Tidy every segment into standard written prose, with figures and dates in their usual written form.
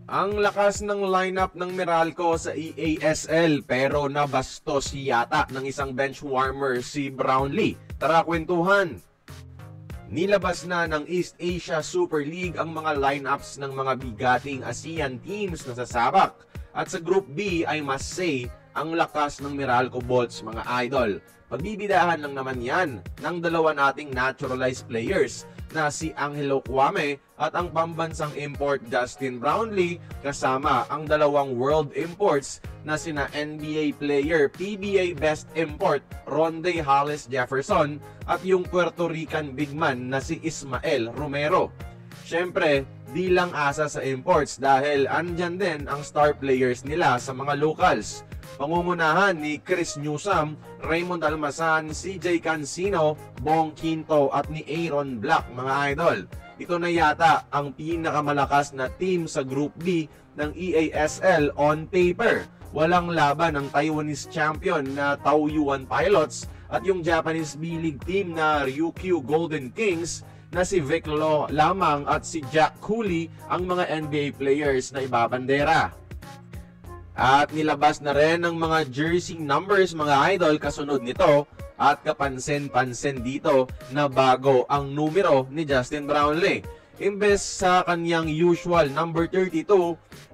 Ang lakas ng lineup ng Meralco sa EASL pero nabastos yata ng isang bench warmer si Brownlee. Tara kwentuhan! Nilabas na ng East Asia Super League ang mga lineups ng mga bigating ASEAN teams na sasabak. At sa Group B ay mas say ang lakas ng Meralco Bolts mga idol. Pagbibidahan lang naman yan ng dalawa nating naturalized players na si Angelo Kwame at ang pambansang import Justin Brownlee kasama ang dalawang world imports na sina NBA player PBA Best Import Ronde Hollis Jefferson at yung Puerto Rican big man na si Ismael Romero. Siyempre, di lang asa sa imports dahil andyan din ang star players nila sa mga locals. Pangungunahan ni Chris Newsome, Raymond Almasan, CJ Cancino, Bong Quinto at ni Aaron Black mga idol. Ito na yata ang pinakamalakas na team sa Group B ng EASL on paper. Walang laban ang Taiwanese champion na Taoyuan Pilots at yung Japanese B-League team na Ryukyu Golden Kings na si Vic Lo lamang at si Jack Cooley ang mga NBA players na ibabandera. At nilabas na rin ng mga jersey numbers mga idol kasunod nito at kapansin-pansin dito na bago ang numero ni Justin Brownlee. Imbes sa kanyang usual number 32,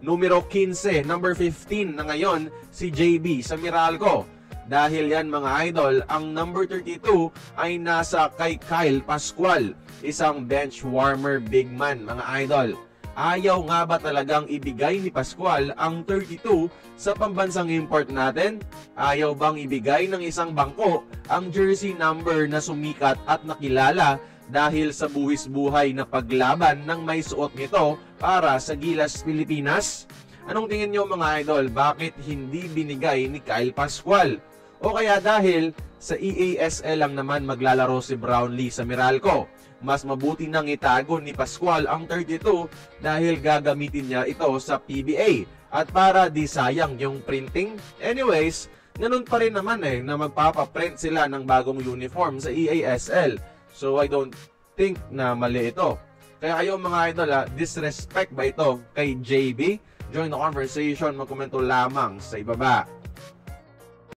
numero 15, number 15 na ngayon si JB sa Meralco. Dahil yan mga idol, ang number 32 ay nasa kay Kyle Pascual, isang bench warmer big man mga idol. Ayaw nga ba talagang ibigay ni Pascual ang 32 sa pambansang import natin? Ayaw bang ibigay ng isang bangko ang jersey number na sumikat at nakilala dahil sa buwis-buhay na paglaban ng may suot nito para sa Gilas Pilipinas? Anong tingin nyo mga idol? Bakit hindi binigay ni Kyle Pascual? O kaya dahil sa EASL lang naman maglalaro si Brownlee sa Meralco? Mas mabuti nang itago ni Pascual ang 32 dahil gagamitin niya ito sa PBA at para di sayang yung printing. Anyways, ganun pa rin naman na magpapaprint sila ng bagong uniform sa EASL. So I don't think na mali ito. Kaya kayo mga idol, disrespect ba ito kay JB? Join the conversation, magkomento lamang sa ibaba.